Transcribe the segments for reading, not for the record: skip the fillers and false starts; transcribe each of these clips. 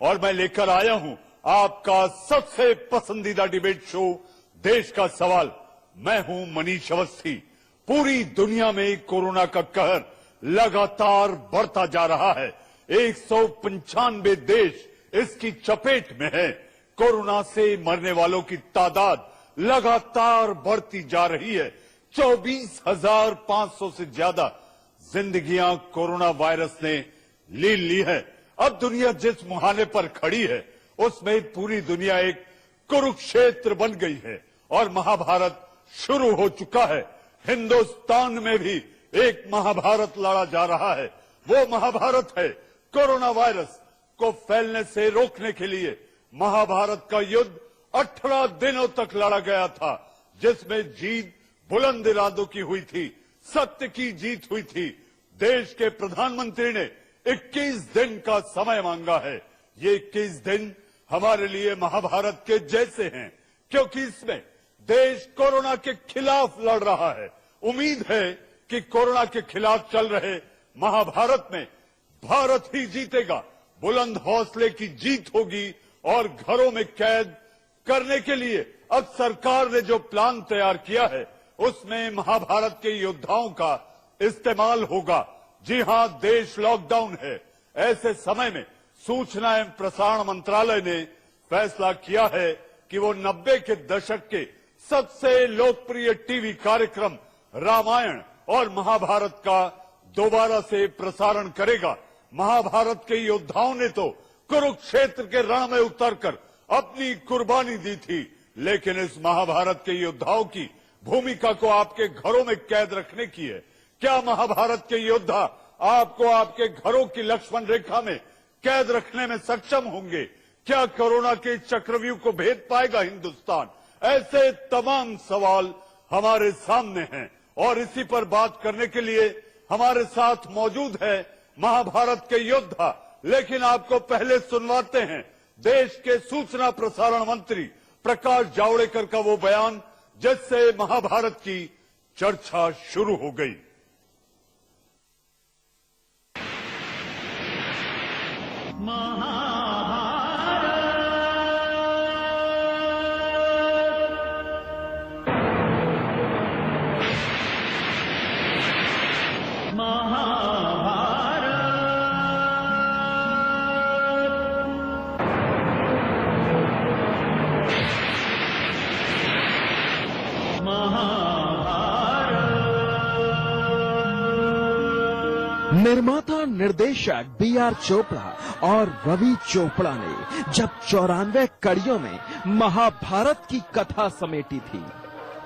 और मैं लेकर आया हूं आपका सबसे पसंदीदा डिबेट शो देश का सवाल। मैं हूं मनीष अवस्थी। पूरी दुनिया में कोरोना का कहर लगातार बढ़ता जा रहा है। 195 देश इसकी चपेट में है। कोरोना से मरने वालों की तादाद लगातार बढ़ती जा रही है। 24,500 से ज्यादा जिंदगियां कोरोना वायरस ने ले ली है। अब दुनिया जिस मुहाने पर खड़ी है उसमें पूरी दुनिया एक कुरुक्षेत्र बन गई है और महाभारत शुरू हो चुका है। हिंदुस्तान में भी एक महाभारत लड़ा जा रहा है। वो महाभारत है कोरोना वायरस को फैलने से रोकने के लिए। महाभारत का युद्ध 18 दिनों तक लड़ा गया था, जिसमें जीत बुलंद इरादों की हुई थी, सत्य की जीत हुई थी। देश के प्रधानमंत्री ने 21 दिन का समय मांगा है। ये 21 दिन हमारे लिए महाभारत के जैसे हैं, क्योंकि इसमें देश कोरोना के खिलाफ लड़ रहा है। उम्मीद है कि कोरोना के खिलाफ चल रहे महाभारत में भारत ही जीतेगा। बुलंद हौसले की जीत होगी और घरों में कैद करने के लिए अब सरकार ने जो प्लान तैयार किया है उसमें महाभारत के योद्धाओं का इस्तेमाल होगा। जी हां, देश लॉकडाउन है। ऐसे समय में सूचना एवं प्रसारण मंत्रालय ने फैसला किया है कि वो 90 के दशक के सबसे लोकप्रिय टीवी कार्यक्रम रामायण और महाभारत का दोबारा से प्रसारण करेगा। महाभारत के योद्धाओं ने तो कुरुक्षेत्र के रण में उतरकर अपनी कुर्बानी दी थी, लेकिन इस महाभारत के योद्धाओं की भूमिका को आपके घरों में कैद रखने की है। क्या महाभारत के योद्धा आपको आपके घरों की लक्ष्मण रेखा में कैद रखने में सक्षम होंगे? क्या कोरोना के चक्रव्यूह को भेद पाएगा हिंदुस्तान? ऐसे तमाम सवाल हमारे सामने हैं और इसी पर बात करने के लिए हमारे साथ मौजूद है महाभारत के योद्धा। लेकिन आपको पहले सुनवाते हैं देश के सूचना प्रसारण मंत्री प्रकाश जावड़ेकर का वो बयान जिससे महाभारत की चर्चा शुरू हो गई। निर्माता निर्देशक B.R. चोपड़ा और रवि चोपड़ा ने जब 94 कड़ियों में महाभारत की कथा समेटी थी,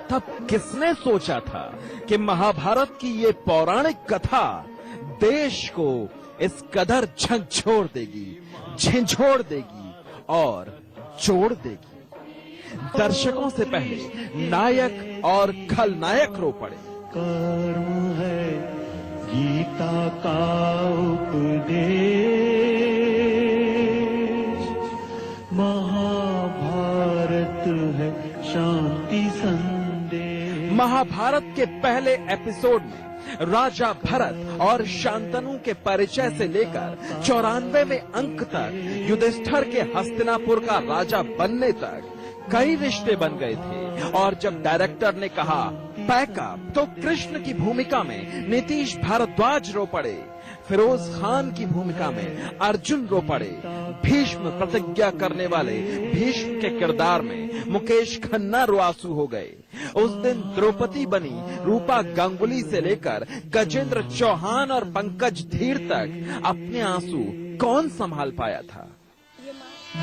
तब किसने सोचा था कि महाभारत की ये पौराणिक कथा देश को इस कदर झकझोर देगी, झिझोड़ देगी और जोड़ देगी। दर्शकों से पहले नायक और खलनायक रो पड़े। कर्म है गीता का उपदेश, महाभारत है शांति संदेश। महाभारत के पहले एपिसोड में राजा भरत और शांतनु के परिचय से लेकर 94वें अंक तक युधिष्ठिर के हस्तिनापुर का राजा बनने तक कई रिश्ते बन गए थे। और जब डायरेक्टर ने कहा पैकअप, तो कृष्ण की भूमिका में नीतीश भारद्वाज रो पड़े, फिरोज खान की भूमिका में अर्जुन रो पड़े, भीष्म प्रतिज्ञा करने वाले भीष्म के किरदार में मुकेश खन्ना रुआंसू हो गए। उस दिन द्रौपदी बनी रूपा गांगुली से लेकर गजेंद्र चौहान और पंकज धीर तक अपने आंसू कौन संभाल पाया था?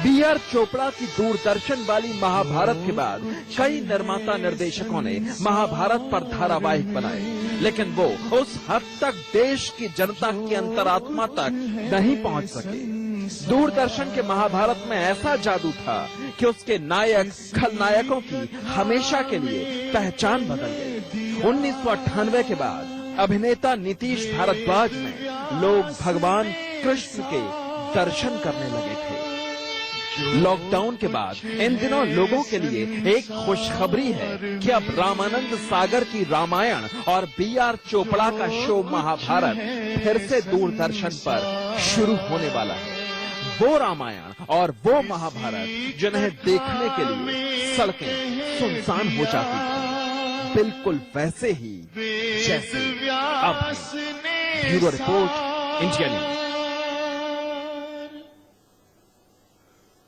B.R. चोपड़ा की दूरदर्शन वाली महाभारत के बाद कई निर्माता निर्देशकों ने महाभारत पर धारावाहिक बनाए, लेकिन वो उस हद तक देश की जनता की अंतरात्मा तक नहीं पहुंच सके। दूरदर्शन के महाभारत में ऐसा जादू था कि उसके नायक खलनायकों की हमेशा के लिए पहचान बदल गई। 1998 के बाद अभिनेता नीतीश भारद्वाज में लोग भगवान कृष्ण के दर्शन करने लगे थे। लॉकडाउन के बाद इन दिनों लोगों के लिए एक खुशखबरी है कि अब रामानंद सागर की रामायण और B.R. चोपड़ा का शो महाभारत फिर से दूरदर्शन पर शुरू होने वाला है। वो रामायण और वो महाभारत जिन्हें देखने के लिए सड़कें सुनसान हो जाती थी, बिल्कुल वैसे ही जैसे अब है। Bureau report, India news.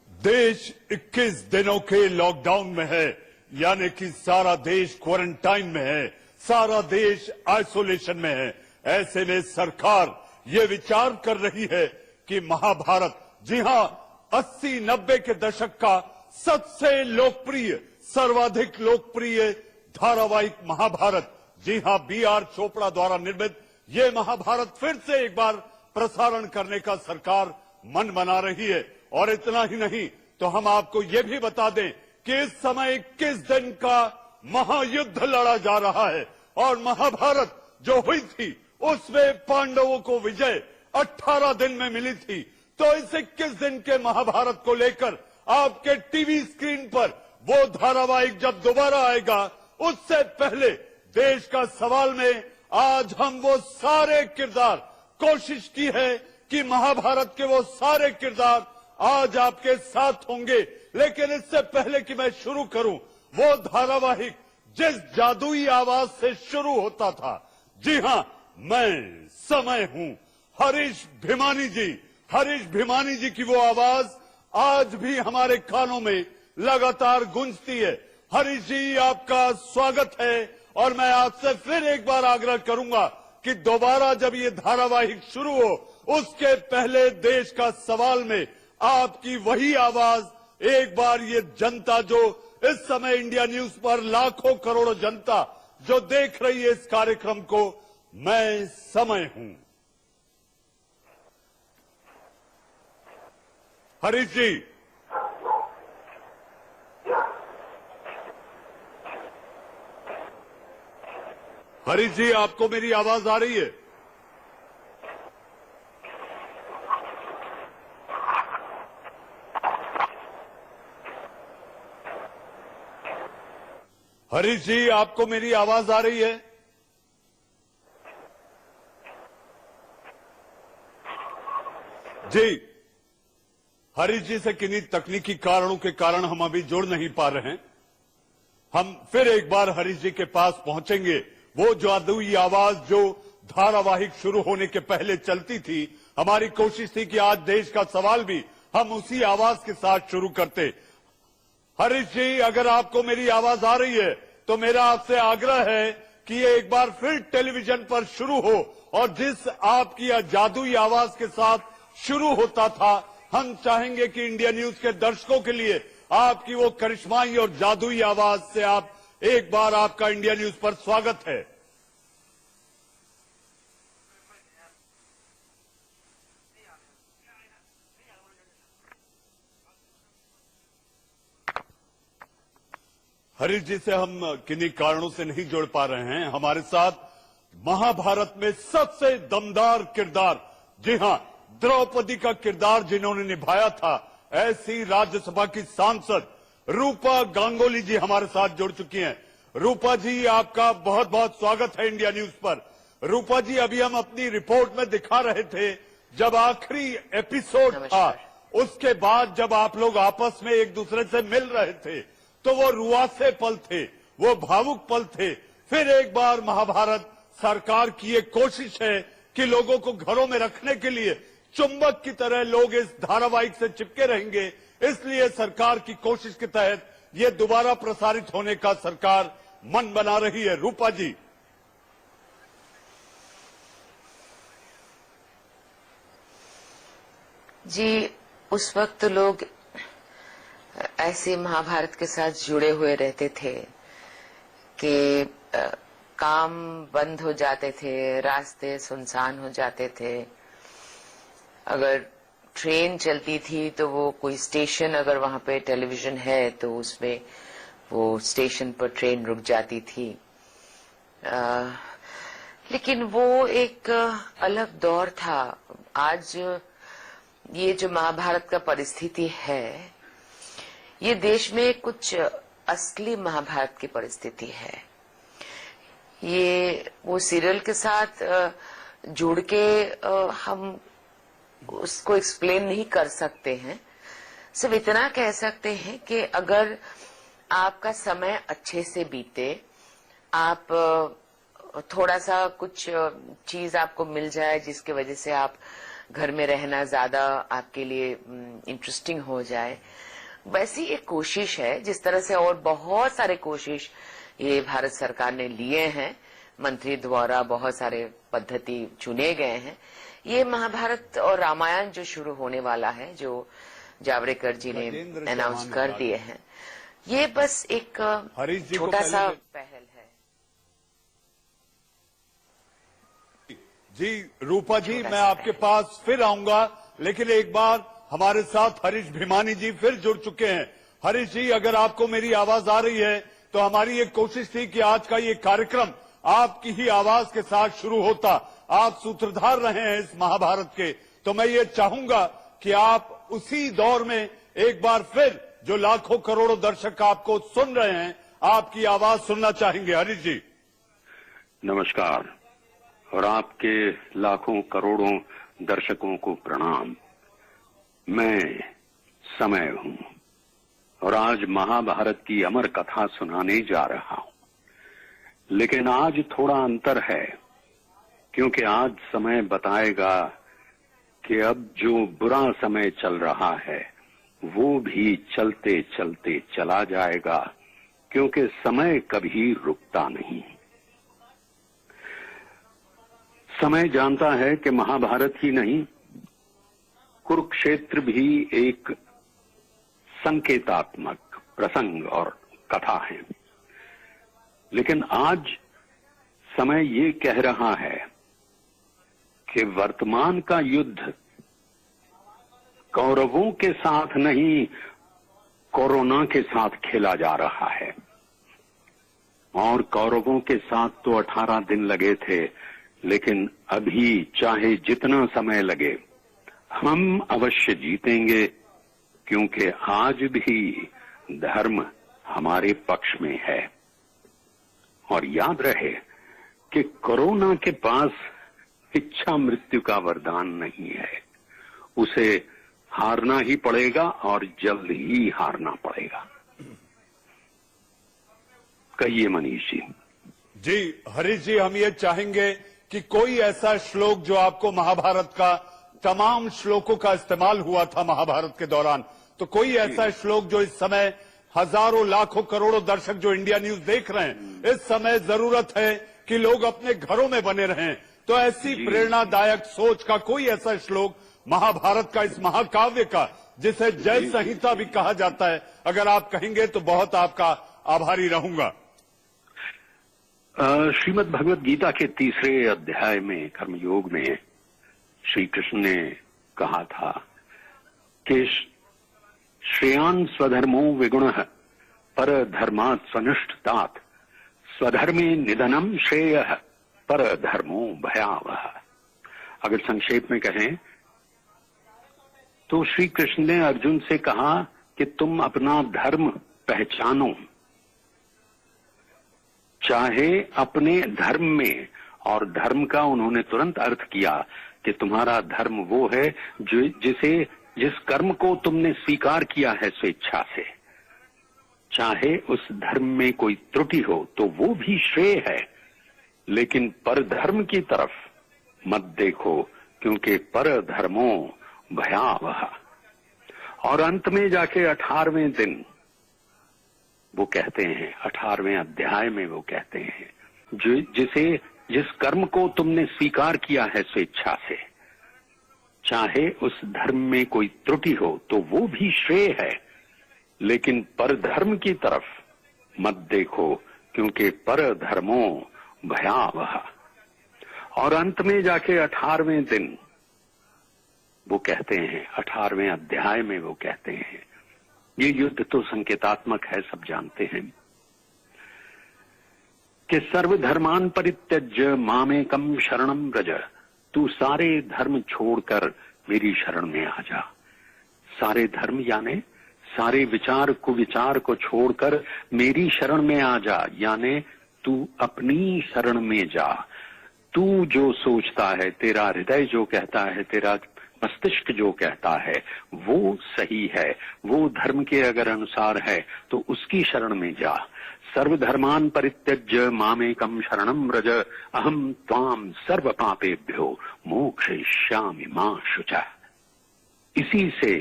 देश 21 दिनों के लॉकडाउन में है, यानी कि सारा देश क्वारंटाइन में है, सारा देश आइसोलेशन में है। ऐसे में सरकार ये विचार कर रही है कि महाभारत, जी हां, 80-90 के दशक का सबसे लोकप्रिय, सर्वाधिक लोकप्रिय धारावाहिक महाभारत, जी हां, B.R. चोपड़ा द्वारा निर्मित ये महाभारत फिर से एक बार प्रसारण करने का सरकार मन बना रही है। और इतना ही नहीं तो हम आपको ये भी बता दें कि इस समय 21 दिन का महायुद्ध लड़ा जा रहा है और महाभारत जो हुई थी उसमें पांडवों को विजय 18 दिन में मिली थी। तो इस 21 दिन के महाभारत को लेकर आपके टीवी स्क्रीन पर वो धारावाहिक जब दोबारा आएगा, उससे पहले देश का सवाल में आज हम वो सारे किरदार, कोशिश की है कि महाभारत के वो सारे किरदार आज आपके साथ होंगे। लेकिन इससे पहले कि मैं शुरू करूं, वो धारावाहिक जिस जादुई आवाज से शुरू होता था, जी हां, मैं समय हूं, हरीश भिमानी जी की वो आवाज आज भी हमारे कानों में लगातार गूंजती है। हरीश जी, आपका स्वागत है और मैं आपसे फिर एक बार आग्रह करूंगा कि दोबारा जब ये धारावाहिक शुरू हो, उसके पहले देश का सवाल में आपकी वही आवाज एक बार ये जनता, जो इस समय इंडिया न्यूज पर लाखों करोड़ों जनता जो देख रही है इस कार्यक्रम को, मैं समय हूं। हरीश जी, हरीश जी, आपको मेरी आवाज आ रही है? हरीश जी, आपको मेरी आवाज आ रही है? जी, हरीश जी से किन्हीं तकनीकी कारणों के कारण हम अभी जुड़ नहीं पा रहे हैं। हम फिर एक बार हरीश जी के पास पहुंचेंगे। वो जादुई आवाज जो धारावाहिक शुरू होने के पहले चलती थी, हमारी कोशिश थी कि आज देश का सवाल भी हम उसी आवाज के साथ शुरू करते। हरीश जी, अगर आपको मेरी आवाज आ रही है तो मेरा आपसे आग्रह है कि ये एक बार फिर टेलीविजन पर शुरू हो और जिस आपकी जादुई आवाज के साथ शुरू होता था, हम चाहेंगे कि इंडिया न्यूज के दर्शकों के लिए आपकी वो करिश्माई और जादुई आवाज से आप एक बार, आपका इंडिया न्यूज पर स्वागत है। हरीश जी से हम किन्हीं कारणों से नहीं जुड़ पा रहे हैं। हमारे साथ महाभारत में सबसे दमदार किरदार, जी हां, द्रौपदी का किरदार जिन्होंने निभाया था, ऐसी राज्यसभा की सांसद रूपा गांगुली जी हमारे साथ जुड़ चुकी हैं। रूपा जी, आपका बहुत बहुत स्वागत है इंडिया न्यूज पर। रूपा जी, अभी हम अपनी रिपोर्ट में दिखा रहे थे, जब आखिरी एपिसोड था, उसके बाद जब आप लोग आपस में एक दूसरे से मिल रहे थे, तो वो रुआसे पल थे, वो भावुक पल थे। फिर एक बार महाभारत सरकार की ये कोशिश है कि लोगों को घरों में रखने के लिए चुंबक की तरह लोग इस धारावाहिक से चिपके रहेंगे, इसलिए सरकार की कोशिश के तहत ये दोबारा प्रसारित होने का सरकार मन बना रही है। रूपा जी, जी, उस वक्त लोग ऐसे महाभारत के साथ जुड़े हुए रहते थे कि काम बंद हो जाते थे, रास्ते सुनसान हो जाते थे। अगर ट्रेन चलती थी तो वो कोई स्टेशन, अगर वहां पे टेलीविजन है तो उसमें वो स्टेशन पर ट्रेन रुक जाती थी। लेकिन वो एक अलग दौर था। आज ये जो महाभारत का परिस्थिति है, ये देश में कुछ असली महाभारत की परिस्थिति है। ये वो सीरियल के साथ जुड़ के हम उसको एक्सप्लेन नहीं कर सकते हैं। सिर्फ इतना कह सकते हैं कि अगर आपका समय अच्छे से बीते, आप थोड़ा सा कुछ चीज आपको मिल जाए जिसकी वजह से आप घर में रहना ज्यादा आपके लिए इंटरेस्टिंग हो जाए, वैसी एक कोशिश है। जिस तरह से और बहुत सारे कोशिश ये भारत सरकार ने लिए हैं, मंत्री द्वारा बहुत सारे पद्धति चुने गए हैं। ये महाभारत और रामायण जो शुरू होने वाला है, जो जावड़ेकर जी ने अनाउंस कर दिए हैं, ये बस एक छोटा सा पहल है। जी रूपा जी, मैं आपके पास फिर आऊंगा, लेकिन एक बार हमारे साथ हरीश भीमानी जी फिर जुड़ चुके हैं। हरीश जी, अगर आपको मेरी आवाज आ रही है तो हमारी एक कोशिश थी कि आज का ये कार्यक्रम आपकी ही आवाज के साथ शुरू होता। आप सूत्रधार रहे हैं इस महाभारत के, तो मैं ये चाहूंगा कि आप उसी दौर में एक बार फिर जो लाखों करोड़ों दर्शक आपको सुन रहे हैं, आपकी आवाज सुनना चाहेंगे। हरीश जी नमस्कार, और आपके लाखों करोड़ों दर्शकों को प्रणाम। मैं समय हूं और आज महाभारत की अमर कथा सुनाने जा रहा हूं। लेकिन आज थोड़ा अंतर है, क्योंकि आज समय बताएगा कि अब जो बुरा समय चल रहा है वो भी चलते चलते चला जाएगा, क्योंकि समय कभी रुकता नहीं। समय जानता है कि महाभारत ही नहीं, कुरुक्षेत्र भी एक संकेतात्मक प्रसंग और कथा है। लेकिन आज समय ये कह रहा है कि वर्तमान का युद्ध कौरवों के साथ नहीं, कोरोना के साथ खेला जा रहा है। और कौरवों के साथ तो 18 दिन लगे थे, लेकिन अभी चाहे जितना समय लगे हम अवश्य जीतेंगे, क्योंकि आज भी धर्म हमारे पक्ष में है। और याद रहे कि कोरोना के पास इच्छा मृत्यु का वरदान नहीं है, उसे हारना ही पड़ेगा और जल्द ही हारना पड़ेगा। कहिए मनीष जी। जी हरीश जी, हम ये चाहेंगे कि कोई ऐसा श्लोक जो आपको महाभारत का, तमाम श्लोकों का इस्तेमाल हुआ था महाभारत के दौरान, तो कोई ऐसा श्लोक जो इस समय हजारों लाखों करोड़ों दर्शक जो इंडिया न्यूज देख रहे हैं, इस समय जरूरत है कि लोग अपने घरों में बने रहें, तो ऐसी प्रेरणादायक सोच का कोई ऐसा श्लोक महाभारत का, इस महाकाव्य का, जिसे जय संहिता भी कहा जाता है, अगर आप कहेंगे तो बहुत आपका आभारी रहूंगा। श्रीमद् भगवत गीता के 3 अध्याय में कर्मयोग में श्री कृष्ण ने कहा था कि श्रेयान् स्वधर्मो विगुणः पर धर्मात् स्वनिष्ठतात् स्वधर्मे निधनम श्रेयः पर धर्मो भयावह। अगर संक्षेप में कहें तो श्री कृष्ण ने अर्जुन से कहा कि तुम अपना धर्म पहचानो, चाहे अपने धर्म में, और धर्म का उन्होंने तुरंत अर्थ किया कि तुम्हारा धर्म वो है जो जिस कर्म को तुमने स्वीकार किया है स्वेच्छा से, चाहे उस धर्म में कोई त्रुटि हो तो वो भी श्रेय है, लेकिन पर धर्म की तरफ मत देखो, क्योंकि पर धर्मो भयावह। और अंत में जाके 18वें दिन वो कहते हैं, 18वें अध्याय में वो कहते हैं, जिस कर्म को तुमने स्वीकार किया है स्वेच्छा से, चाहे उस धर्म में कोई त्रुटि हो तो वो भी श्रेय है, लेकिन पर धर्म की तरफ मत देखो, क्योंकि पर धर्मो भयावह। और अंत में जाके 18वें दिन वो कहते हैं, 18वें अध्याय में वो कहते हैं, ये युद्ध तो संकेतात्मक है, सब जानते हैं, कि सर्वधर्मान परित्यज्य मामेकम शरणम व्रज, तू सारे धर्म छोड़कर मेरी शरण में आ जा। सारे धर्म यानी सारे विचार कुविचार को छोड़कर मेरी शरण में आ जा, यानी तू अपनी शरण में जा। तू जो सोचता है, तेरा हृदय जो कहता है, तेरा मस्तिष्क जो कहता है वो सही है, वो धर्म के अगर अनुसार है तो उसकी शरण में जा। सर्वधर्मान परित्यज्य मामेकम शरणम व्रज अहम त्वाम सर्व पापेभ्यो मोक्षयिष्यामि मा शुचः। इसी से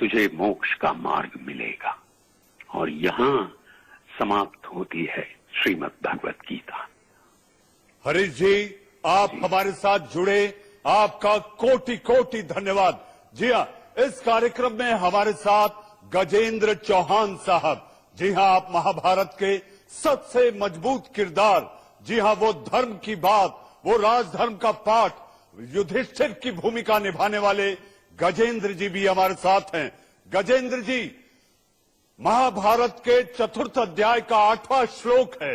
तुझे मोक्ष का मार्ग मिलेगा। और यहां समाप्त होती है श्रीमद् भगवत गीता। हरीश जी, आप हमारे साथ जुड़े, आपका कोटि कोटि धन्यवाद। जी हाँ, इस कार्यक्रम में हमारे साथ गजेंद्र चौहान साहब। जी हाँ, आप महाभारत के सबसे मजबूत किरदार, जी हाँ, वो धर्म की बात, वो राजधर्म का पाठ, युधिष्ठिर की भूमिका निभाने वाले गजेंद्र जी भी हमारे साथ हैं। गजेंद्र जी, महाभारत के चतुर्थ अध्याय का 8वां श्लोक है,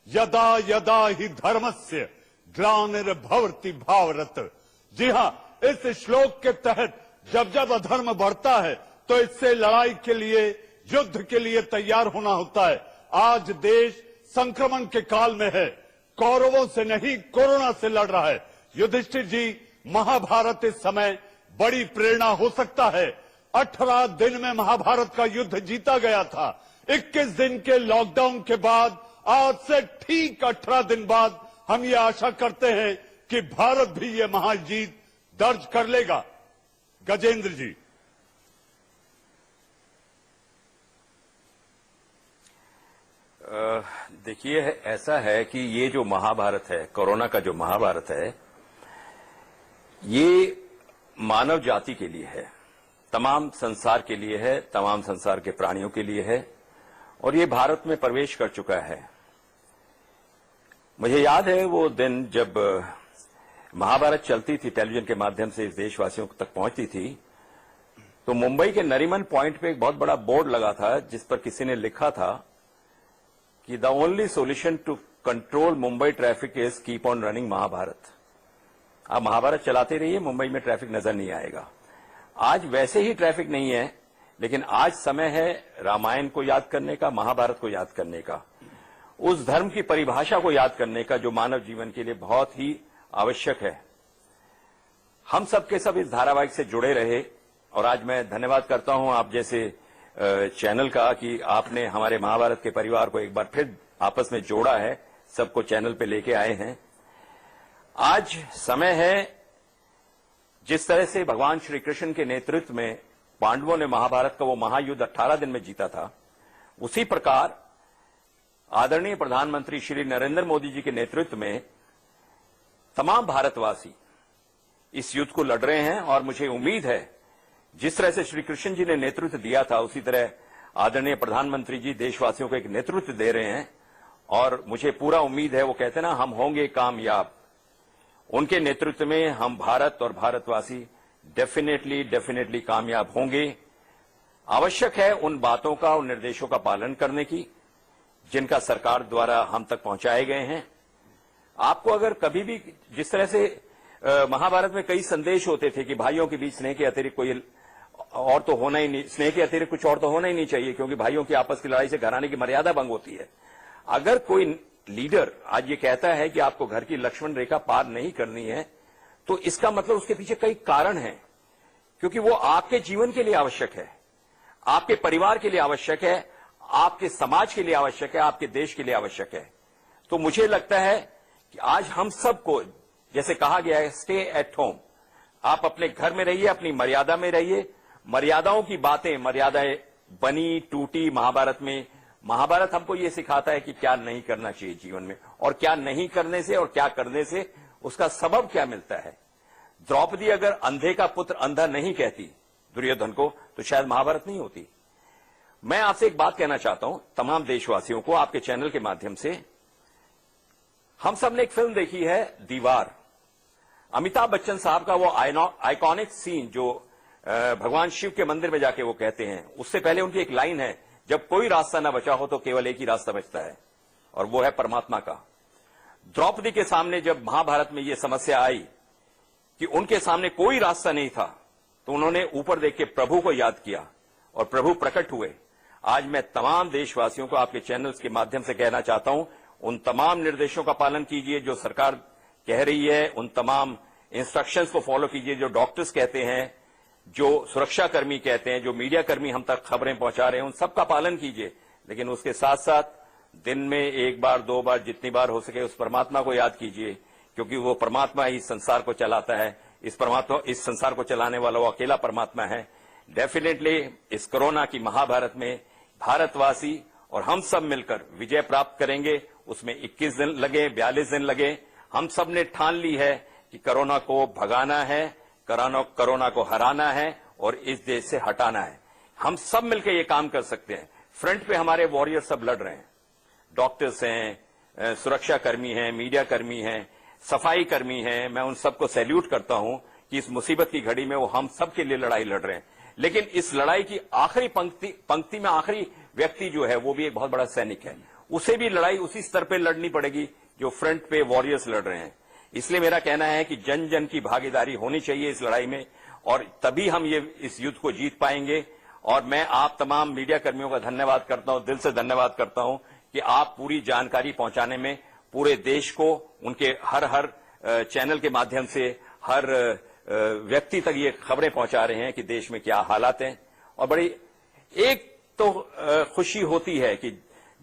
यदा यदा ही धर्मस्य ग्लानिर्भवति भारत। जी हाँ, इस श्लोक के तहत जब जब अधर्म बढ़ता है तो इससे लड़ाई के लिए, युद्ध के लिए तैयार होना होता है। आज देश संक्रमण के काल में है, कौरवों से नहीं कोरोना से लड़ रहा है। युधिष्ठिर जी, महाभारत इस समय बड़ी प्रेरणा हो सकता है। 18 दिन में महाभारत का युद्ध जीता गया था। 21 दिन के लॉकडाउन के बाद आज से ठीक 18 दिन बाद हम ये आशा करते हैं कि भारत भी ये महाजीत दर्ज कर लेगा। गजेंद्र जी। देखिए, ऐसा है कि ये जो महाभारत है, कोरोना का जो महाभारत है, ये मानव जाति के लिए है, तमाम संसार के लिए है, तमाम संसार के प्राणियों के लिए है, और ये भारत में प्रवेश कर चुका है। मुझे याद है वो दिन जब महाभारत चलती थी, टेलीविजन के माध्यम से देशवासियों तक पहुंचती थी, तो मुंबई के नरीमन पॉइंट पे एक बहुत बड़ा बोर्ड लगा था जिस पर किसी ने लिखा था कि the only solution to control Mumbai traffic is keep on running Mahabharat. आप महाभारत चलाते रहिए, मुंबई में ट्रैफिक नजर नहीं आएगा। आज वैसे ही ट्रैफिक नहीं है, लेकिन आज समय है रामायण को याद करने का, महाभारत को याद करने का, उस धर्म की परिभाषा को याद करने का जो मानव जीवन के लिए बहुत ही आवश्यक है। हम सब के सब इस धारावाहिक से जुड़े रहे, और आज मैं धन्यवाद करता हूं आप जैसे चैनल का कि आपने हमारे महाभारत के परिवार को एक बार फिर आपस में जोड़ा है, सबको चैनल पे लेके आए हैं। आज समय है, जिस तरह से भगवान श्री कृष्ण के नेतृत्व में पांडवों ने महाभारत का वो महायुद्ध 18 दिन में जीता था, उसी प्रकार आदरणीय प्रधानमंत्री श्री नरेंद्र मोदी जी के नेतृत्व में तमाम भारतवासी इस युद्ध को लड़ रहे हैं। और मुझे उम्मीद है जिस तरह से श्री कृष्ण जी ने नेतृत्व दिया था, उसी तरह आदरणीय प्रधानमंत्री जी देशवासियों को एक नेतृत्व दे रहे हैं, और मुझे पूरा उम्मीद है, वो कहते हैं ना, हम होंगे कामयाब। उनके नेतृत्व में हम भारत और भारतवासी डेफिनेटली कामयाब होंगे। आवश्यक है उन बातों का, उन निर्देशों का पालन करने की जिनका सरकार द्वारा हम तक पहुंचाए गए हैं। आपको अगर कभी भी, जिस तरह से महाभारत में कई संदेश होते थे कि भाइयों के बीच स्नेह के अतिरिक्त कोई और तो होना ही नहीं, स्नेह के अतिरिक्त कुछ और तो होना ही नहीं चाहिए, क्योंकि भाइयों की आपस की लड़ाई से घराने की मर्यादा भंग होती है। अगर कोई लीडर आज ये कहता है कि आपको घर की लक्ष्मण रेखा पार नहीं करनी है, तो इसका मतलब उसके पीछे कई कारण हैं, क्योंकि वो आपके जीवन के लिए आवश्यक है, आपके परिवार के लिए आवश्यक है, आपके समाज के लिए आवश्यक है, आपके देश के लिए आवश्यक है। तो मुझे लगता है कि आज हम सबको, जैसे कहा गया है, स्टे एट होम, आप अपने घर में रहिए, अपनी मर्यादा में रहिए। मर्यादाओं की बातें, मर्यादाएं बनी टूटी महाभारत में। महाभारत हमको ये सिखाता है कि क्या नहीं करना चाहिए जीवन में, और क्या नहीं करने से और क्या करने से उसका सबब क्या मिलता है। द्रौपदी अगर अंधे का पुत्र अंधा नहीं कहती दुर्योधन को, तो शायद महाभारत नहीं होती। मैं आपसे एक बात कहना चाहता हूं, तमाम देशवासियों को, आपके चैनल के माध्यम से। हम सब ने एक फिल्म देखी है, दीवार। अमिताभ बच्चन साहब का वो आइकॉनिक सीन जो भगवान शिव के मंदिर में जाके वो कहते हैं, उससे पहले उनकी एक लाइन है, जब कोई रास्ता ना बचा हो तो केवल एक ही रास्ता बचता है, और वो है परमात्मा का। द्रौपदी के सामने जब महाभारत में ये समस्या आई कि उनके सामने कोई रास्ता नहीं था, तो उन्होंने ऊपर देख के प्रभु को याद किया और प्रभु प्रकट हुए। आज मैं तमाम देशवासियों को आपके चैनल्स के माध्यम से कहना चाहता हूं, उन तमाम निर्देशों का पालन कीजिए जो सरकार कह रही है, उन तमाम इंस्ट्रक्शंस को फॉलो कीजिए जो डॉक्टर्स कहते हैं, जो सुरक्षाकर्मी कहते हैं, जो मीडिया कर्मी हम तक खबरें पहुंचा रहे हैं, उन सबका पालन कीजिए, लेकिन उसके साथ साथ दिन में एक बार, दो बार, जितनी बार हो सके उस परमात्मा को याद कीजिए, क्योंकि वो परमात्मा ही संसार को चलाता है। इस संसार को चलाने वाला वो अकेला परमात्मा है। डेफिनेटली इस कोरोना की महाभारत में भारतवासी और हम सब मिलकर विजय प्राप्त करेंगे। उसमें 21 दिन लगे, 42 दिन लगे, हम सब ने ठान ली है कि कोरोना को भगाना है, कोरोना को हराना है और इस देश से हटाना है। हम सब मिलकर ये काम कर सकते हैं। फ्रंट पे हमारे वॉरियर सब लड़ रहे हैं, डॉक्टर्स हैं, सुरक्षा कर्मी हैं, मीडिया कर्मी हैं, सफाई कर्मी हैं। मैं उन सबको सैल्यूट करता हूं कि इस मुसीबत की घड़ी में वो हम सब के लिए लड़ाई लड़ रहे हैं। लेकिन इस लड़ाई की आखिरी पंक्ति में आखिरी व्यक्ति जो है वो भी एक बहुत बड़ा सैनिक है। उसे भी लड़ाई उसी स्तर पे लड़नी पड़ेगी जो फ्रंट पे वॉरियर्स लड़ रहे हैं। इसलिए मेरा कहना है कि जन जन की भागीदारी होनी चाहिए इस लड़ाई में, और तभी हम इस युद्ध को जीत पाएंगे। और मैं आप तमाम मीडिया कर्मियों का धन्यवाद करता हूं, दिल से धन्यवाद करता हूं कि आप पूरी जानकारी पहुंचाने में पूरे देश को उनके हर चैनल के माध्यम से हर व्यक्ति तक ये खबरें पहुंचा रहे हैं कि देश में क्या हालात हैं। और बड़ी एक तो खुशी होती है कि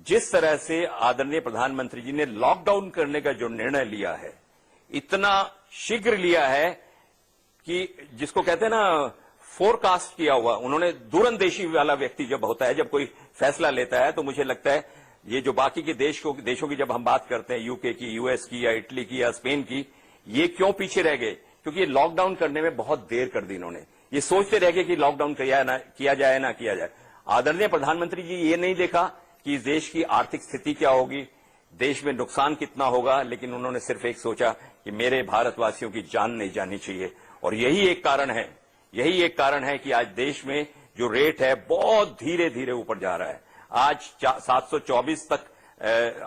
जिस तरह से आदरणीय प्रधानमंत्री जी ने लॉकडाउन करने का जो निर्णय लिया है, इतना शीघ्र लिया है कि जिसको कहते हैं ना फोरकास्ट किया हुआ। उन्होंने दूरंदेशी वाला व्यक्ति जब होता है, जब कोई फैसला लेता है, तो मुझे लगता है ये जो बाकी के देशों की जब हम बात करते हैं, यूके की, यूएस की या इटली की या स्पेन की, ये क्यों पीछे रह गए? क्योंकि ये लॉकडाउन करने में बहुत देर कर दी इन्होंने। ये सोचते रह गए कि लॉकडाउन किया जाए ना किया जाए। आदरणीय प्रधानमंत्री जी ये नहीं देखा कि इस देश की आर्थिक स्थिति क्या होगी, देश में नुकसान कितना होगा, लेकिन उन्होंने सिर्फ एक सोचा कि मेरे भारतवासियों की जान नहीं जानी चाहिए। और यही एक कारण है कि आज देश में जो रेट है बहुत धीरे धीरे ऊपर जा रहा है। आज 724 तक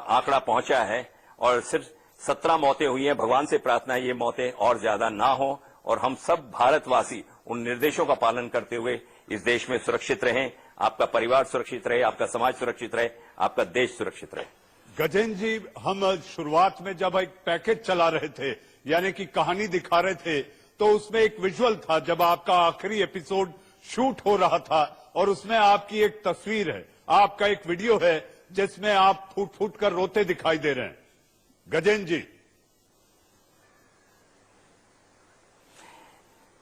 आंकड़ा पहुंचा है और सिर्फ 17 मौतें हुई हैं। भगवान से प्रार्थना है ये मौतें और ज्यादा ना हो और हम सब भारतवासी उन निर्देशों का पालन करते हुए इस देश में सुरक्षित रहें। आपका परिवार सुरक्षित रहे, आपका समाज सुरक्षित रहे, आपका देश सुरक्षित रहे। गजेंद्र जी, हम शुरुआत में जब एक पैकेज चला रहे थे, यानी कि कहानी दिखा रहे थे, तो उसमें एक विजुअल था जब आपका आखिरी एपिसोड शूट हो रहा था और उसमें आपकी एक तस्वीर है, आपका एक वीडियो है जिसमें आप फूट फूट कर रोते दिखाई दे रहे हैं। गजेंद्र जी,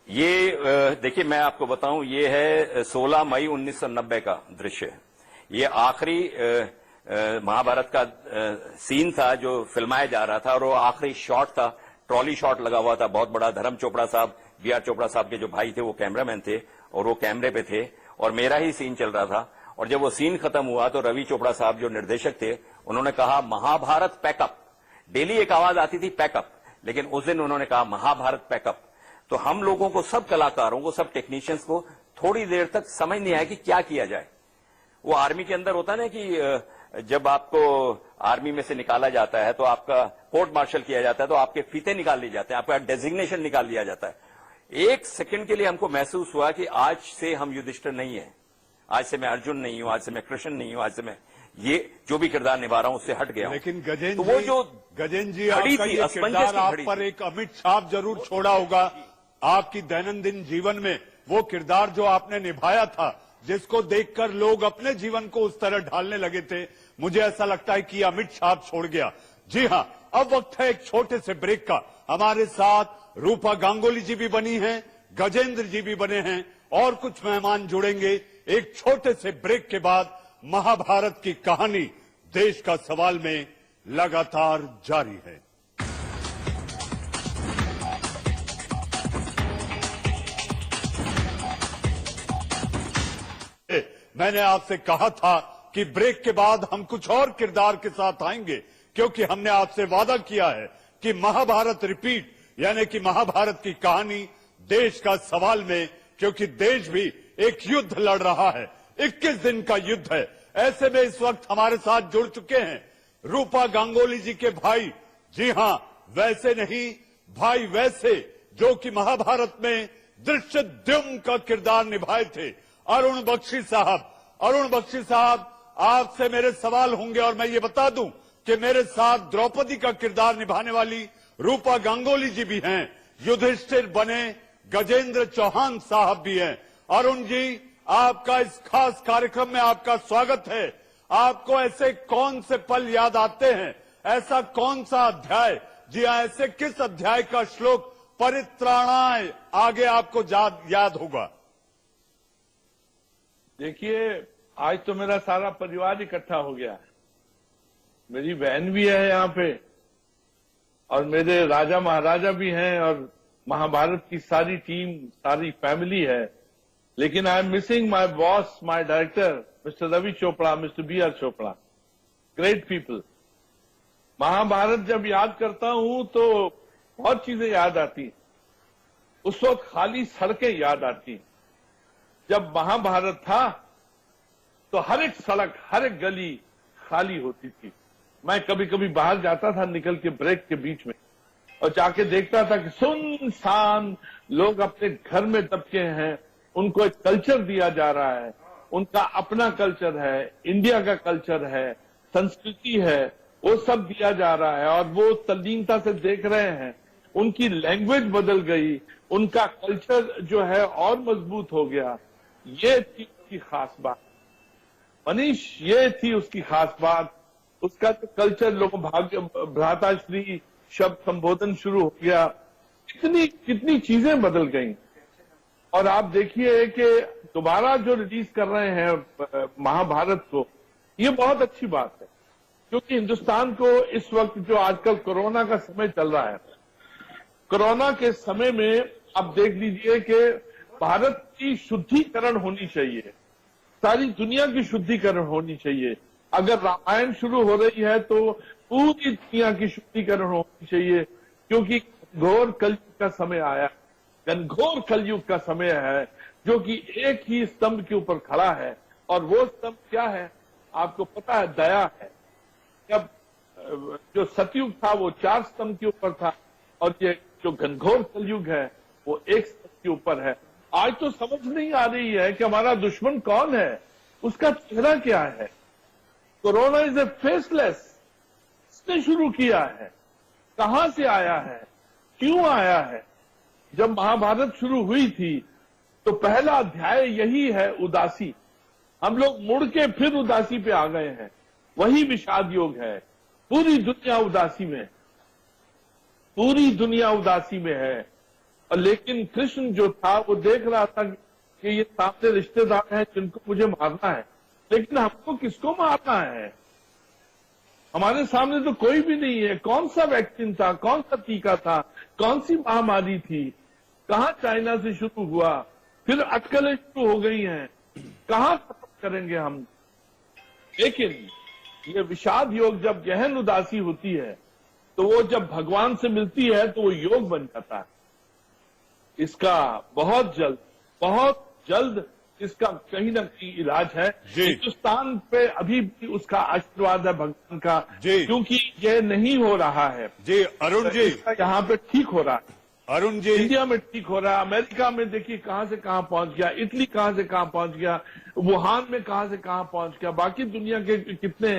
ये देखिए मैं आपको बताऊं, ये है 16 मई 1990 का दृश्य। ये आखिरी महाभारत का सीन था जो फिल्माया जा रहा था और वो आखिरी शॉट था। ट्रॉली शॉट लगा हुआ था बहुत बड़ा। धर्म चोपड़ा साहब, बीआर चोपड़ा साहब के जो भाई थे वो कैमरामैन थे और वो कैमरे पे थे और मेरा ही सीन चल रहा था। और जब वो सीन खत्म हुआ तो रवि चोपड़ा साहब जो निर्देशक थे उन्होंने कहा महाभारत पैकअप। डेली एक आवाज आती थी पैकअप, लेकिन उस दिन उन्होंने कहा महाभारत पैकअप। तो हम लोगों को, सब कलाकारों को, सब टेक्नीशियंस को थोड़ी देर तक समझ नहीं आया कि क्या किया जाए। वो आर्मी के अंदर होता है ना कि जब आपको आर्मी में से निकाला जाता है तो आपका कोर्ट मार्शल किया जाता है तो आपके फीते निकाल लिए जाते हैं, आपका डेजिग्नेशन निकाल लिया जाता है। एक सेकंड के लिए हमको महसूस हुआ कि आज से हम युधिष्ठिर नहीं है, आज से मैं अर्जुन नहीं हूं, आज से मैं कृष्ण नहीं हूं, आज से मैं ये जो भी किरदार निभा रहा हूं उससे हट गया। लेकिन गजेंद्र तो वो जो जी आपका ये किरदार आप पर एक अमिट छाप जरूर छोड़ा होगा आपकी दैनंदिन जीवन में। वो किरदार जो आपने निभाया था, जिसको देखकर लोग अपने जीवन को उस तरह ढालने लगे थे, मुझे ऐसा लगता है कि अमिट छाप छोड़ गया। जी हां, अब वक्त है एक छोटे से ब्रेक का। हमारे साथ रूपा गांगुली जी भी बनी हैं, गजेंद्र जी भी बने हैं और कुछ मेहमान जुड़ेंगे। एक छोटे से ब्रेक के बाद महाभारत की कहानी देश का सवाल में लगातार जारी है। मैंने आपसे कहा था कि ब्रेक के बाद हम कुछ और किरदार के साथ आएंगे, क्योंकि हमने आपसे वादा किया है कि महाभारत रिपीट, यानी कि महाभारत की कहानी देश का सवाल में, क्योंकि देश भी एक युद्ध लड़ रहा है, 21 दिन का युद्ध है। ऐसे में इस वक्त हमारे साथ जुड़ चुके हैं रूपा गांगुली जी के भाई। जी हां, वैसे नहीं भाई वैसे, जो कि महाभारत में धृष्टद्युम्न का किरदार निभाए थे, अरुण बख्शी साहब। अरुण बख्शी साहब, आपसे मेरे सवाल होंगे और मैं ये बता दूं कि मेरे साथ द्रौपदी का किरदार निभाने वाली रूपा गांगुली जी भी हैं। युधिष्ठिर बने गजेंद्र चौहान साहब भी हैं। अरुण जी, आपका इस खास कार्यक्रम में आपका स्वागत है। आपको ऐसे कौन से पल याद आते हैं, ऐसा कौन सा अध्याय, जी हाँ, ऐसे किस अध्याय का श्लोक परित्राणाय आगे आपको याद होगा? देखिए, आज तो मेरा सारा परिवार इकट्ठा हो गया है। मेरी बहन भी है यहाँ पे और मेरे राजा महाराजा भी हैं और महाभारत की सारी टीम, सारी फैमिली है। लेकिन I am missing my boss, my director mister Ravi Chopra, mister BR Chopra, great people. Mahabharat जब याद करता हूं तो बहुत चीजें याद आती। उस वक्त खाली सड़कें याद आती। जब महाभारत था तो हर एक सड़क, हर एक गली खाली होती थी। मैं कभी कभी बाहर जाता था निकल के ब्रेक के बीच में और जाके देखता था कि सुनसान लोग अपने घर में दबके हैं। उनको एक कल्चर दिया जा रहा है, उनका अपना कल्चर है, इंडिया का कल्चर है, संस्कृति है, वो सब दिया जा रहा है और वो तल्लीनता से देख रहे हैं। उनकी लैंग्वेज बदल गई, उनका कल्चर जो है और मजबूत हो गया। ये थी उसकी खास बात मनीष, ये थी उसकी खास बात। उसका जो कल्चर, लोग भाग्य भ्राताश्री शब्द संबोधन शुरू हो गया। कितनी चीजें बदल गई। और आप देखिए कि दोबारा जो रिलीज कर रहे हैं महाभारत को, ये बहुत अच्छी बात है क्योंकि हिंदुस्तान को इस वक्त जो आजकल कोरोना का समय चल रहा है, कोरोना के समय में आप देख लीजिए कि भारत की शुद्धिकरण होनी चाहिए, सारी दुनिया की शुद्धिकरण होनी चाहिए। अगर रामायण शुरू हो रही है तो पूरी दुनिया की शुद्धिकरण होनी चाहिए क्योंकि घोर कलयुग का समय आया, घनघोर कलयुग का समय है जो कि एक ही स्तंभ के ऊपर खड़ा है। और वो स्तंभ क्या है आपको पता है? दया है। जब जो सतयुग था वो 4 स्तंभ के ऊपर था और ये जो घनघोर कलयुग है वो एक स्तंभ के ऊपर है। आज तो समझ नहीं आ रही है कि हमारा दुश्मन कौन है, उसका चेहरा क्या है। Corona is a faceless. किसने शुरू किया है, कहां से आया है, क्यों आया है? जब महाभारत शुरू हुई थी तो पहला अध्याय यही है, उदासी। हम लोग मुड़ के फिर उदासी पे आ गए हैं। वही विषाद योग है। पूरी दुनिया उदासी में, पूरी दुनिया उदासी में है। और लेकिन कृष्ण जो था वो देख रहा था कि ये सामने रिश्तेदार हैं जिनको मुझे मारना है, लेकिन हमको किसको मारना है? हमारे सामने तो कोई भी नहीं है। कौन सा वैक्सीन था, कौन सा टीका था, कौन सी महामारी थी, कहां चाइना से शुरू हुआ, फिर अटकलें शुरू हो गई हैं, कहां खत्म करेंगे हम? लेकिन ये विषाद योग जब गहन उदासी होती है तो वो जब भगवान से मिलती है तो वो योग बन जाता है। इसका बहुत जल्द इसका कहीं ना कहीं इलाज है। हिंदुस्तान पे अभी भी उसका आशीर्वाद है भगवान का, क्योंकि ये नहीं हो रहा है। जी अरुण जी, यहाँ पे ठीक हो रहा है। अरुण जी, इंडिया में ठीक हो रहा है। अमेरिका में देखिए कहां से कहां पहुंच गया, इटली कहां से कहां पहुंच गया, वुहान में कहां से कहां पहुंच गया, बाकी दुनिया के कितने।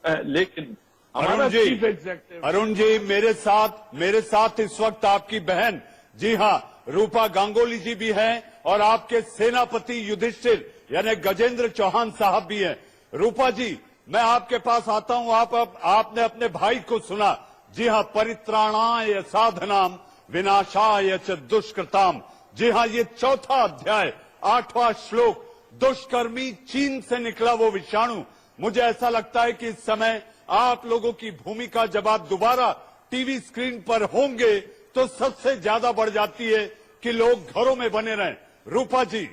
लेकिन हमारा चीफ एग्जीक्यूटिव अरुण जी, मेरे साथ इस वक्त आपकी बहन, जी हाँ, रूपा गांगुली जी भी हैं और आपके सेनापति युधिष्ठिर यानी गजेंद्र चौहान साहब भी हैं। रूपा जी, मैं आपके पास आता हूं। आपने अपने भाई को सुना। जी हाँ, परित्राणाय साधनाम विनाशाय च दुष्कृताम। जी हाँ, ये चौथा अध्याय, 8वां श्लोक, दुष्कर्मी चीन से निकला वो विषाणु। मुझे ऐसा लगता है कि इस समय आप लोगों की भूमिका जब आप दोबारा टीवी स्क्रीन पर होंगे तो सबसे ज्यादा बढ़ जाती है कि लोग घरों में बने रहें। रूपा जी,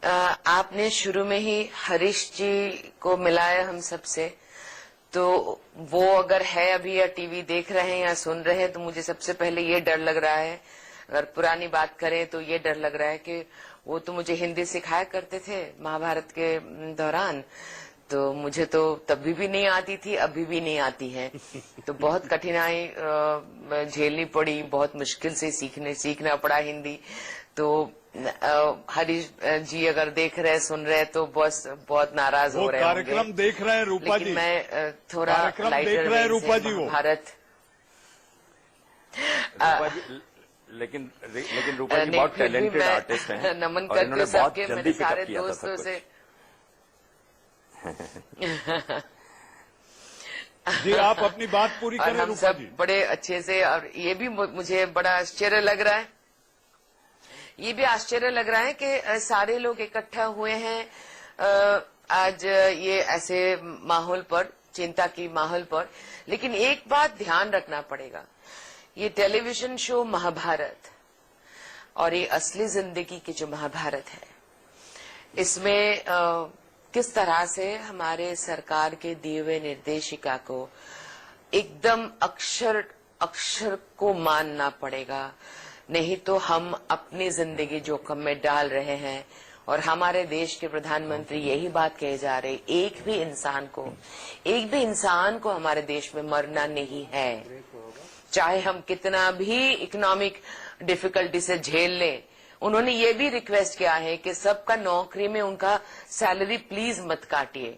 आपने शुरू में ही हरीश जी को मिलाया हम सबसे, तो वो अगर है अभी या टीवी देख रहे हैं या सुन रहे हैं तो मुझे सबसे पहले ये डर लग रहा है। अगर पुरानी बात करें तो ये डर लग रहा है कि वो तो मुझे हिंदी सिखाया करते थे महाभारत के दौरान, तो मुझे तो तभी भी नहीं आती थी, अभी भी नहीं आती है। तो बहुत कठिनाई झेलनी पड़ी, बहुत मुश्किल से सीखना पड़ा हिंदी। तो हरीश जी अगर देख रहे सुन रहे तो बस बहुत नाराज हो रहे होंगे। कार्यक्रम देख रहे हैं रूपा जी, मैं थोड़ा कार्यक्रम देख रहे हैं रूपा जी। वो भारत रूपा जी, लेकिन रूपा जी बहुत टैलेंटेड आर्टिस्ट हैं नमन और करती इन्होंने हूँ बहुत सबके, जल्दी मेरे पिकअप सारे किया था दोस्तों सब से। जी आप अपनी बात पूरी और करें हम रूपा सब जी। बड़े अच्छे से, और ये भी मुझे बड़ा आश्चर्य लग रहा है, ये भी आश्चर्य लग रहा है कि सारे लोग इकट्ठा हुए हैं आज ये ऐसे माहौल पर, चिंता की माहौल पर। लेकिन एक बात ध्यान रखना पड़ेगा, ये टेलीविजन शो महाभारत और ये असली जिंदगी की जो महाभारत है, इसमें किस तरह से हमारे सरकार के दिए हुए निर्देशिका को एकदम अक्षर अक्षर को मानना पड़ेगा, नहीं तो हम अपनी जिंदगी जोखिम में डाल रहे हैं। और हमारे देश के प्रधानमंत्री यही बात कहे जा रहे, एक भी इंसान को हमारे देश में मरना नहीं है, चाहे हम कितना भी इकोनॉमिक डिफिकल्टी से झेल लें। उन्होंने ये भी रिक्वेस्ट किया है कि सबका नौकरी में उनका सैलरी प्लीज मत काटिए,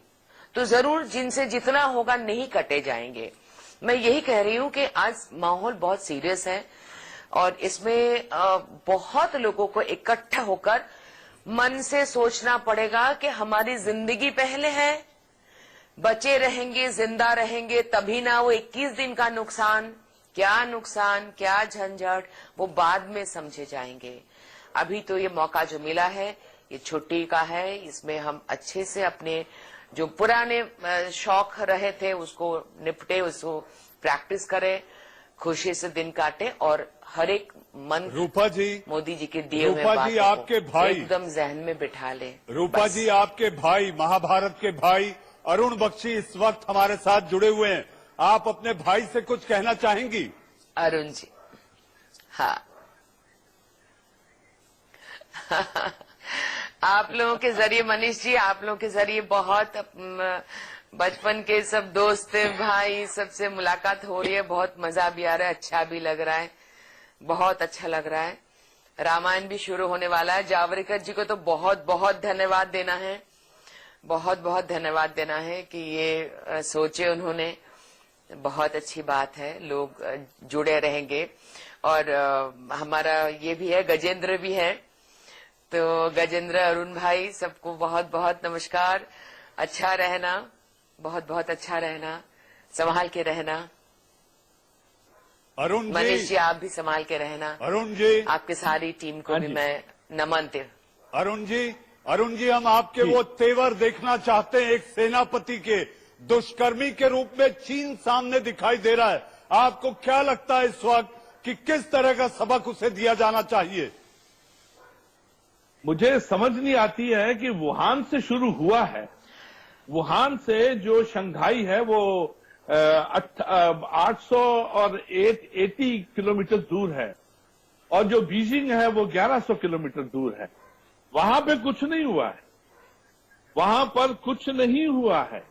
तो जरूर जिनसे जितना होगा नहीं कटे जाएंगे। मैं यही कह रही हूं कि आज माहौल बहुत सीरियस है और इसमें बहुत लोगों को इकट्ठा होकर मन से सोचना पड़ेगा कि हमारी जिंदगी पहले है, बचे रहेंगे, जिंदा रहेंगे, तभी ना वो 21 दिन का नुकसान, क्या झंझट, वो बाद में समझे जाएंगे। अभी तो ये मौका जो मिला है, ये छुट्टी का है, इसमें हम अच्छे से अपने जो पुराने शौक रहे थे उसको निपटे, उसको प्रैक्टिस करें, खुशी से दिन काटे और हर एक मन रूपा जी, मोदी जी के दिए हुए रूपा जी आपके भाई एकदम जहन में बिठा ले। रूपा जी आपके भाई, महाभारत के भाई अरुण बख्शी इस वक्त हमारे साथ जुड़े हुए हैं। आप अपने भाई से कुछ कहना चाहेंगी? अरुण जी, हाँ आप लोगों के जरिए, मनीष जी आप लोगों के जरिए बहुत बचपन के सब दोस्त भाई सबसे मुलाकात हो रही है, बहुत मजा भी आ रहा है, अच्छा भी लग रहा है, बहुत अच्छा लग रहा है। रामायण भी शुरू होने वाला है। जावड़ेकर जी को तो बहुत बहुत धन्यवाद देना है, बहुत बहुत धन्यवाद देना है कि ये सोचे उन्होंने, बहुत अच्छी बात है। लोग जुड़े रहेंगे और हमारा ये भी है, गजेंद्र भी है, तो गजेंद्र, अरुण भाई सबको बहुत बहुत नमस्कार। अच्छा रहना, बहुत बहुत अच्छा रहना, संभाल के रहना। अरुण जी, मनीष जी आप भी संभाल के रहना। अरुण जी, आपकी सारी टीम को भी मैं नमन दे। अरुण जी हम आपके वो तेवर देखना चाहते हैं, एक सेनापति के, दुष्कर्मी के रूप में चीन सामने दिखाई दे रहा है। आपको क्या लगता है इस वक्त कि किस तरह का सबक उसे दिया जाना चाहिए? मुझे समझ नहीं आती है कि वुहान से शुरू हुआ है, वुहान से जो शंघाई है वो 800 और 80 किलोमीटर दूर है और जो बीजिंग है वो 1100 किलोमीटर दूर है। वहां पे कुछ नहीं हुआ है, वहां पर कुछ नहीं हुआ है।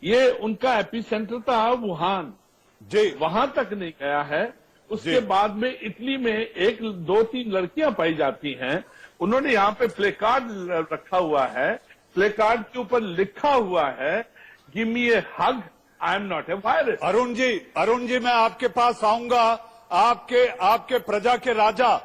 ये उनका एपिसेंटर था वुहान जी, वहां तक नहीं गया है। उसके बाद में इटली में 1, 2, 3 लड़कियां पाई जाती हैं। उन्होंने यहाँ पे प्ले कार्ड रखा हुआ है, प्ले कार्ड के ऊपर लिखा हुआ है give me a hug, I am not a virus. Arun ji मैं आपके पास आऊंगा। आपके प्रजा के राजा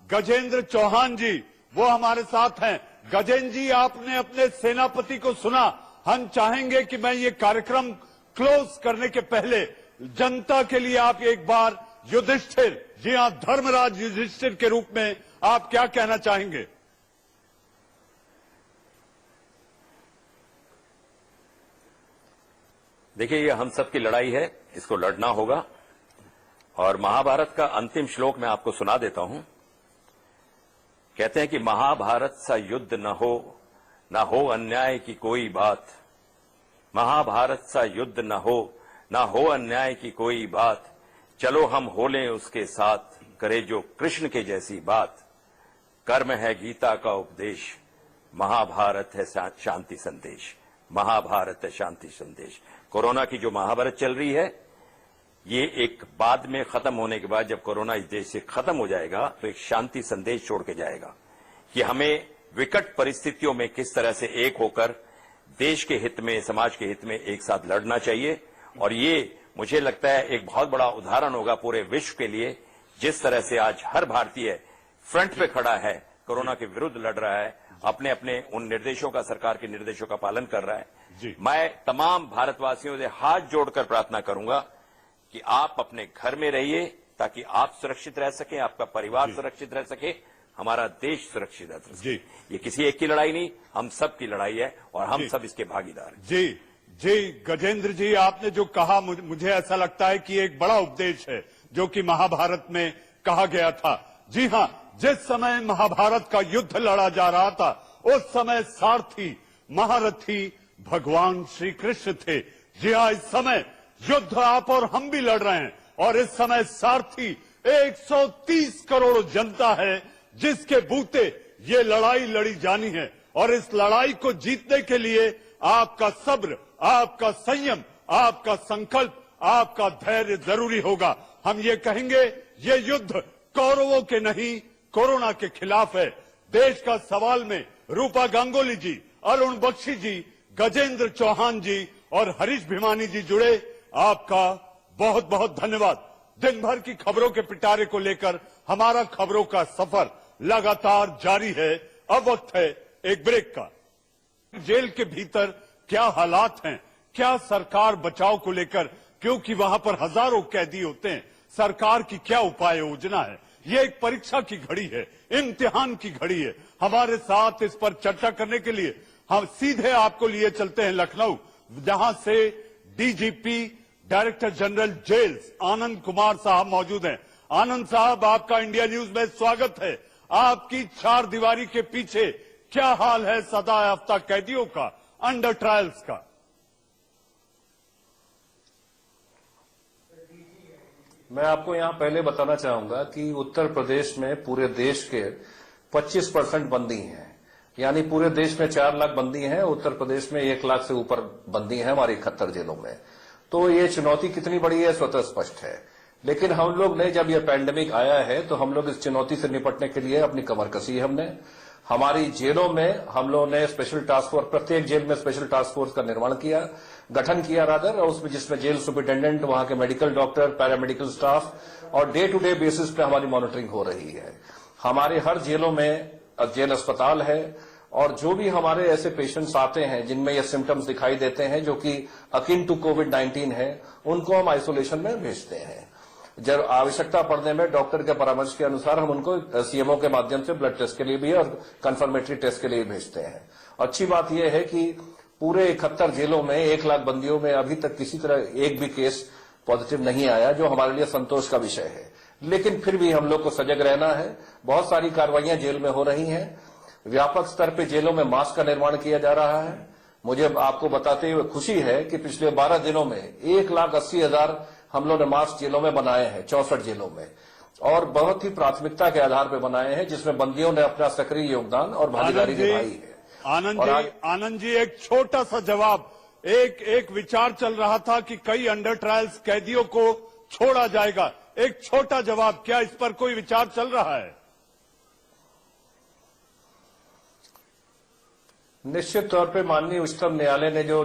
गजेंद्र चौहान जी वो हमारे साथ हैं। गजेंद्र जी, आपने अपने सेनापति को सुना। हम चाहेंगे कि मैं ये कार्यक्रम क्लोज करने के पहले जनता के लिए आप एक बार युधिष्ठिर, जी हाँ, धर्मराज युधिष्ठिर के रूप में आप क्या कहना चाहेंगे? देखिए, ये हम सब की लड़ाई है, इसको लड़ना होगा। और महाभारत का अंतिम श्लोक मैं आपको सुना देता हूं। कहते हैं कि महाभारत सा युद्ध न हो अन्याय की कोई बात, महाभारत सा युद्ध न हो अन्याय की कोई बात, चलो हम हो लें उसके साथ, करे जो कृष्ण के जैसी बात, कर्म है गीता का उपदेश, महाभारत है शांति संदेश, महाभारत है शांति संदेश। कोरोना की जो महाभारत चल रही है, ये एक बाद में खत्म होने के बाद जब कोरोना इस देश से खत्म हो जाएगा तो एक शांति संदेश छोड़ के जाएगा कि हमें विकट परिस्थितियों में किस तरह से एक होकर देश के हित में, समाज के हित में एक साथ लड़ना चाहिए। और ये मुझे लगता है एक बहुत बड़ा उदाहरण होगा पूरे विश्व के लिए जिस तरह से आज हर भारतीय फ्रंट पे खड़ा है, कोरोना के विरुद्ध लड़ रहा है, अपने अपने उन निर्देशों का, सरकार के निर्देशों का पालन कर रहा है। मैं तमाम भारतवासियों से हाथ जोड़कर प्रार्थना करूंगा कि आप अपने घर में रहिए ताकि आप सुरक्षित रह सकें, आपका परिवार सुरक्षित रह सके, हमारा देश सुरक्षित रह सके। ये किसी एक की लड़ाई नहीं, हम सब की लड़ाई है और हम सब इसके भागीदार हैं। जी गजेंद्र जी, आपने जो कहा मुझे ऐसा लगता है कि एक बड़ा उपदेश है जो कि महाभारत में कहा गया था। जी हां, जिस समय महाभारत का युद्ध लड़ा जा रहा था उस समय सारथी महारथी भगवान श्री कृष्ण थे। जी हां, इस समय युद्ध आप और हम भी लड़ रहे हैं और इस समय सारथी 130 करोड़ जनता है जिसके बूते ये लड़ाई लड़ी जानी है और इस लड़ाई को जीतने के लिए आपका सब्र, आपका संयम, आपका संकल्प, आपका धैर्य जरूरी होगा। हम ये कहेंगे ये युद्ध कौरवों के नहीं, कोरोना के खिलाफ है। देश का सवाल में रूपा गांगुली जी, अरुण बख्शी जी, गजेंद्र चौहान जी और हरीश भिमानी जी जुड़े, आपका बहुत बहुत धन्यवाद। दिन भर की खबरों के पिटारे को लेकर हमारा खबरों का सफर लगातार जारी है। अब वक्त है एक ब्रेक का। जेल के भीतर क्या हालात हैं, क्या सरकार बचाव को लेकर, क्योंकि वहां पर हजारों कैदी होते हैं, सरकार की क्या उपाय योजना है। ये एक परीक्षा की घड़ी है, इम्तिहान की घड़ी है। हमारे साथ इस पर चर्चा करने के लिए हम सीधे आपको लिए चलते हैं लखनऊ, जहां से DGP director general gels Anand Kumar साहब मौजूद हैं। आनंद साहब, आपका इंडिया न्यूज में स्वागत है। आपकी चार दीवारी के पीछे क्या हाल है सजा याफ्ता कैदियों का, अंडर ट्रायल्स का? मैं आपको यहां पहले बताना चाहूंगा कि उत्तर प्रदेश में पूरे देश के 25% बंदी हैं, यानी पूरे देश में 4 लाख बंदी हैं, उत्तर प्रदेश में 1 लाख से ऊपर बंदी हैं हमारी 71 जेलों में। तो ये चुनौती कितनी बड़ी है स्वतः स्पष्ट है, लेकिन हम लोग ने जब ये पैंडेमिक आया है तो हम लोग इस चुनौती से निपटने के लिए अपनी कमर कसी। हमने हमारी जेलों में हम लोगों ने स्पेशल टास्क फोर्स, प्रत्येक जेल में स्पेशल टास्क फोर्स का निर्माण किया, गठन किया रादर, और उसमें जिसमें जेल सुपरिटेंडेंट, वहां के मेडिकल डॉक्टर, पैरामेडिकल स्टाफ और डे टू डे बेसिस पे हमारी मॉनिटरिंग हो रही है। हमारे हर जेलों में जेल अस्पताल है और जो भी हमारे ऐसे पेशेंट्स आते हैं जिनमें ये सिम्टम्स दिखाई देते हैं जो कि अकिन टू कोविड-19 है, उनको हम आइसोलेशन में भेजते हैं। जब आवश्यकता पड़ने में डॉक्टर के परामर्श के अनुसार हम उनको सीएमओ के माध्यम से ब्लड टेस्ट के लिए भी और कंफर्मेटरी टेस्ट के लिए भेजते हैं। अच्छी बात यह है कि पूरे 71 जेलों में 1 लाख बंदियों में अभी तक किसी तरह एक भी केस पॉजिटिव नहीं आया, जो हमारे लिए संतोष का विषय है। लेकिन फिर भी हम लोग को सजग रहना है। बहुत सारी कार्रवाइयां जेल में हो रही हैं। व्यापक स्तर पर जेलों में मास्क का निर्माण किया जा रहा है। मुझे आपको बताते हुए खुशी है कि पिछले 12 दिनों में 1,80,000 हम लोग ने मास्क जेलों में बनाए हैं, 64 जेलों में, और बहुत ही प्राथमिकता के आधार पर बनाए हैं, जिसमें बंदियों ने अपना सक्रिय योगदान और भागीदारी निभाई है। आनंद जी, एक छोटा सा जवाब। एक विचार चल रहा था कि कई अंडर ट्रायल्स कैदियों को छोड़ा जाएगा। एक छोटा जवाब, क्या इस पर कोई विचार चल रहा है? निश्चित तौर पे माननीय उच्चतम न्यायालय ने जो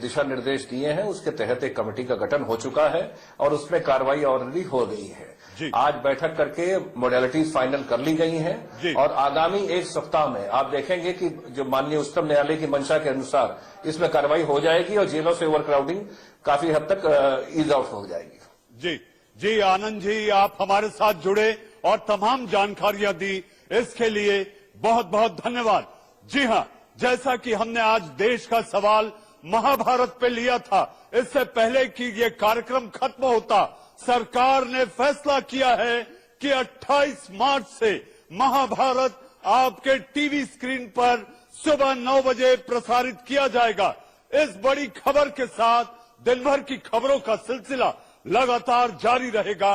दिशा निर्देश दिए हैं उसके तहत एक कमेटी का गठन हो चुका है और उसमें कार्रवाई ऑलरेडी हो गई है। आज बैठक करके मोडेलिटीज फाइनल कर ली गई हैं और आगामी 1 सप्ताह में आप देखेंगे कि जो माननीय उच्चतम न्यायालय की मंशा के अनुसार इसमें कार्रवाई हो जाएगी और जेलों से ओवरक्राउडिंग काफी हद तक ईज आउट हो जाएगी। जी आनंद जी, आप हमारे साथ जुड़े और तमाम जानकारियां दी, इसके लिए बहुत बहुत धन्यवाद। जी हाँ, जैसा कि हमने आज देश का सवाल महाभारत पे लिया था, इससे पहले कि ये कार्यक्रम खत्म होता, सरकार ने फैसला किया है कि 28 मार्च से महाभारत आपके टीवी स्क्रीन पर सुबह 9 बजे प्रसारित किया जाएगा। इस बड़ी खबर के साथ दिन भर की खबरों का सिलसिला लगातार जारी रहेगा।